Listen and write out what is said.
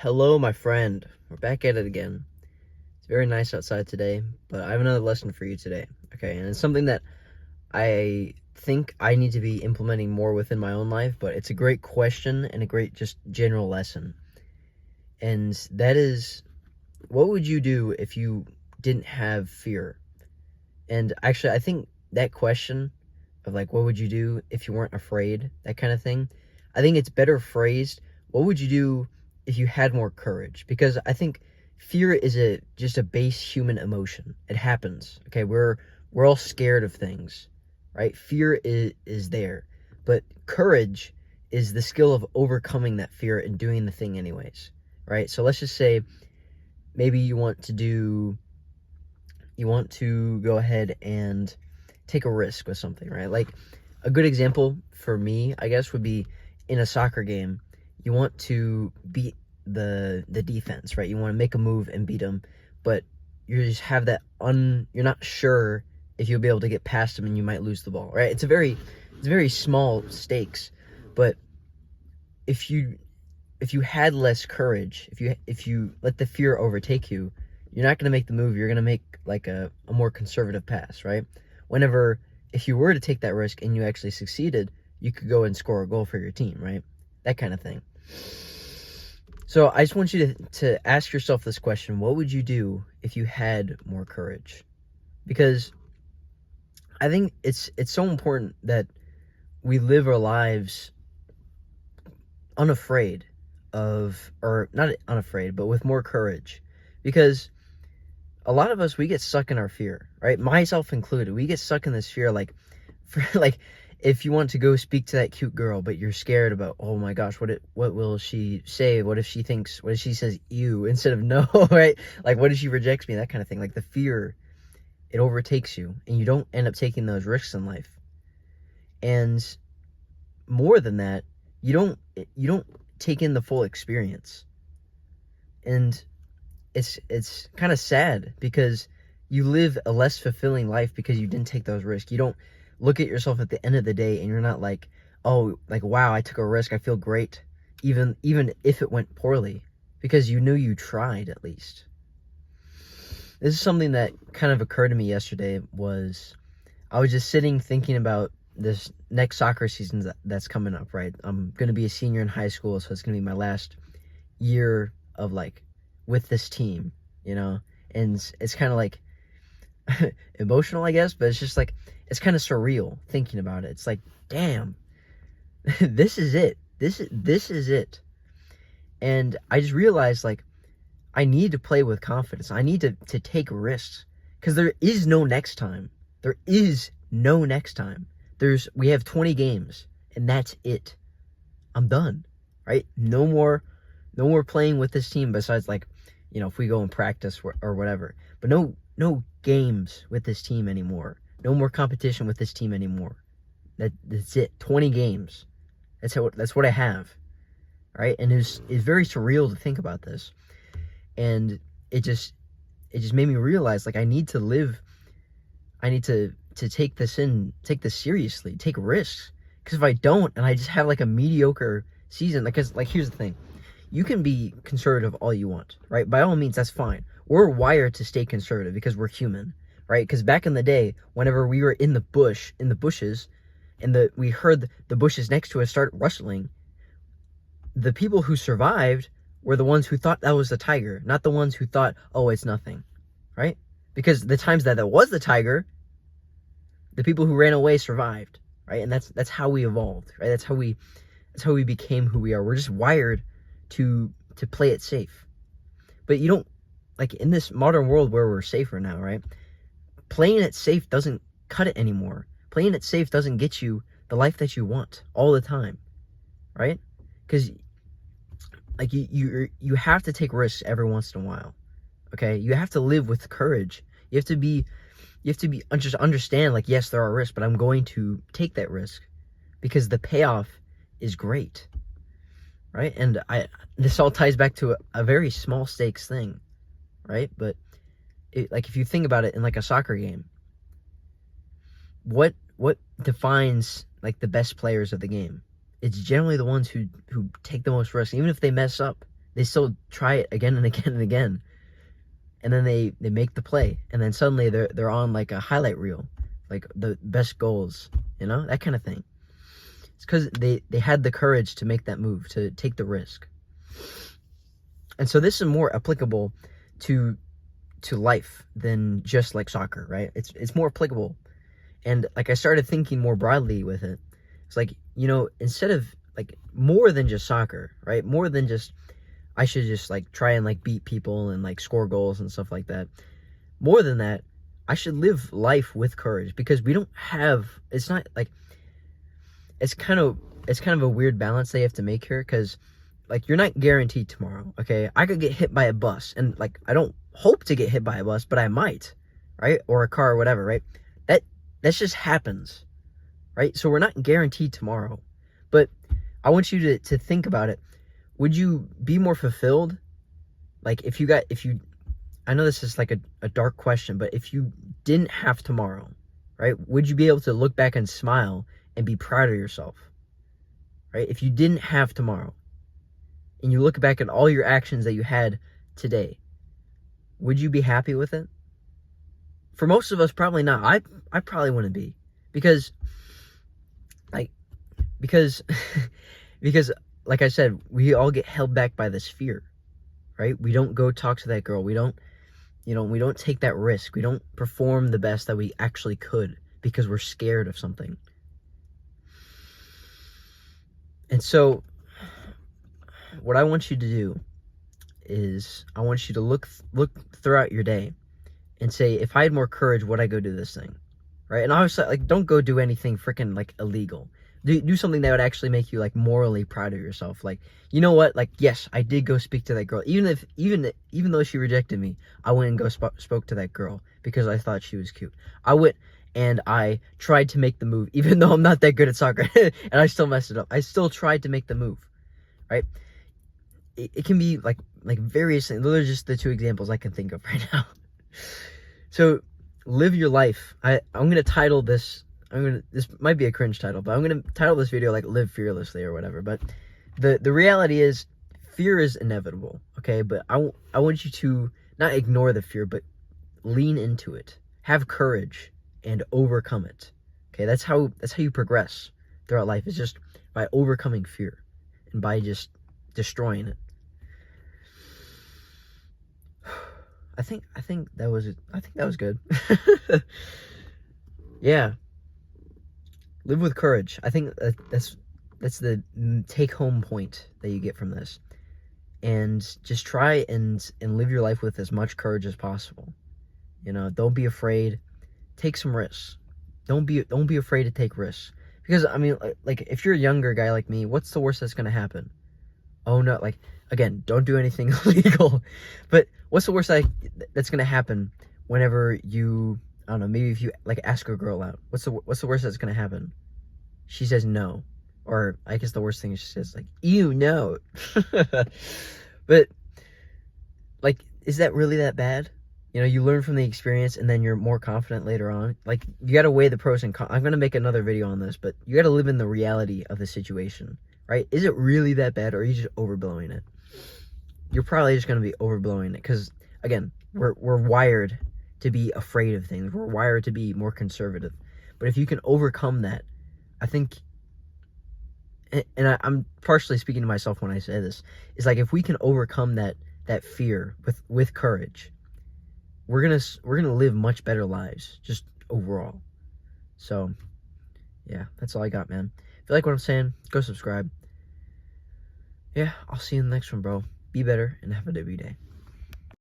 Hello, my friend. We're back at it again. It's very nice outside today, but I have another lesson for you today. Okay, and it's something that I think I need to be implementing more within my own life, but it's a great question and a great just general lesson. And that is, what would you do if you didn't have fear? And actually, I think that question of like, what would you do if you weren't afraid, that kind of thing, I think it's better phrased, what would you do if you had more courage? Because I think fear is just a base human emotion. It happens. Okay, we're all scared of things, right? Fear is there, but courage is the skill of overcoming that fear and doing the thing anyways, right? So let's just say maybe you want to go ahead and take a risk with something, right? Like a good example for me, I guess, would be in a soccer game. You want to beat the defense, right? You want to make a move and beat them, but you just have that you're not sure if you'll be able to get past them and you might lose the ball, right? It's very small stakes, but if you had less courage, if you let the fear overtake you, you're not going to make the move. You're going to make like a more conservative pass, right? If you were to take that risk and you actually succeeded, you could go and score a goal for your team, right? That kind of thing. So I just want you to ask yourself this question. What would you do if you had more courage? Because I think it's so important that we live our lives unafraid or not unafraid, but with more courage. Because a lot of us, we get stuck in our fear, right? Myself included. We get stuck in this fear, like if you want to go speak to that cute girl, but you're scared about, oh my gosh, what will she say? What if she says you instead of no, right? Like, what if she rejects me? That kind of thing. Like the fear, it overtakes you and you don't end up taking those risks in life. And more than that, you don't take in the full experience. And it's kind of sad because you live a less fulfilling life because you didn't take those risks. You don't look at yourself at the end of the day and you're not like, oh, like, wow, I took a risk. I feel great. Even if it went poorly, because you knew you tried at least. This is something that kind of occurred to me yesterday. I was just sitting thinking about this next soccer season that's coming up, right? I'm going to be a senior in high school, so it's going to be my last year of like with this team, and it's kind of like emotional, I guess, but it's just like, it's kind of surreal thinking about it. It's like, damn, this is it. This is it. And I just realized, like, I need to play with confidence. I need to take risks because there is no next time. There is no next time. We have 20 games and that's it. I'm done, right? No more playing with this team besides, like, if we go and practice or whatever, but no games with this team anymore. No more competition with this team anymore. That's it. 20 games. That's what I have, right? And it's very surreal to think about this, and it just made me realize, like, I need to take this seriously, take risks. Because if I don't, and I just have like a mediocre season, because like here's the thing. You can be conservative all you want, right? By all means, that's fine. We're wired to stay conservative because we're human, right? Because back in the day, whenever we were in the bushes, and we heard the bushes next to us start rustling, the people who survived were the ones who thought that was the tiger, not the ones who thought, oh, it's nothing, right? Because the times that was the tiger, the people who ran away survived, right? And that's how we evolved, right? That's how we became who we are. We're just wired to play it safe. But you don't, like, in this modern world where we're safer now, right? Playing it safe doesn't cut it anymore. Playing it safe doesn't get you the life that you want all the time, right? Because like you have to take risks every once in a while. Okay? You have to live with courage. You have to just understand, like, yes, there are risks, but I'm going to take that risk because the payoff is great. Right? And this all ties back to a very small stakes thing, right? But like, if you think about it in like a soccer game, what defines like the best players of the game? It's generally the ones who take the most risks, even if they mess up. they still try it again and again and again, and then they make the play, and then suddenly they're on like a highlight reel, like the best goals, that kind of thing. It's because they had the courage to make that move, to take the risk. And so this is more applicable to life than just like soccer, right? It's more applicable. And like I started thinking more broadly with it. It's like, instead of like more than just soccer, right? More than just I should just like try and like beat people and like score goals and stuff like that. More than that, I should live life with courage, because we don't have, it's not like, it's kind of a weird balance they have to make here, because like you're not guaranteed tomorrow, okay? I could get hit by a bus, and like I don't hope to get hit by a bus, but I might, right? Or a car or whatever, right? That just happens, right? So we're not guaranteed tomorrow. But I want you to think about it. Would you be more fulfilled? Like if you I know this is like a dark question, but if you didn't have tomorrow, right? Would you be able to look back and smile and be proud of yourself, right? If you didn't have tomorrow and you look back at all your actions that you had today, would you be happy with it? For most of us, probably not. I probably wouldn't be, because because like I said, we all get held back by this fear, right? We don't go talk to that girl. We don't take that risk. We don't perform the best that we actually could because we're scared of something. And so what I want you to do is I want you to look throughout your day and say, if I had more courage, would I go do this thing? Right? And obviously, like, don't go do anything freaking like illegal. Do something that would actually make you like morally proud of yourself. Like, you know what? Like, yes, I did go speak to that girl. Even though she rejected me, I went and spoke to that girl because I thought she was cute. I went and I tried to make the move, even though I'm not that good at soccer, and I still messed it up. I still tried to make the move, right? It can be like various things. Those are just the two examples I can think of right now. So live your life. I'm gonna title this. This might be a cringe title, but I'm gonna title this video like "Live Fearlessly" or whatever. But the reality is, fear is inevitable. Okay, but I want you to not ignore the fear, but lean into it. Have courage and overcome it. Okay, that's how you progress throughout life. It's just by overcoming fear and by just destroying it. I think that was good. Yeah. Live with courage. I think that's the take home point that you get from this. And just try and live your life with as much courage as possible. Don't be afraid. Take some risks. Don't be afraid to take risks. Because I mean, like if you're a younger guy like me, what's the worst that's gonna happen? Oh no, like again, don't do anything illegal. But what's the worst that's gonna happen whenever you, I don't know, maybe if you like ask a girl out, what's the worst that's gonna happen? She says no. Or I guess the worst thing is she says like, ew, no. But like, is that really that bad? You learn from the experience and then you're more confident later on. Like, you gotta weigh the pros and cons. I'm gonna make another video on this, but you gotta live in the reality of the situation, right? Is it really that bad, or are you just overblowing it? You're probably just gonna be overblowing it, because again, we're wired to be afraid of things. We're wired to be more conservative. But if you can overcome that, I think, and I'm partially speaking to myself when I say this, is like if we can overcome that fear with courage, we're gonna live much better lives just overall. So yeah, that's all I got, man. If you like what I'm saying, go subscribe. Yeah, I'll see you in the next one, bro. Be better and have a W day.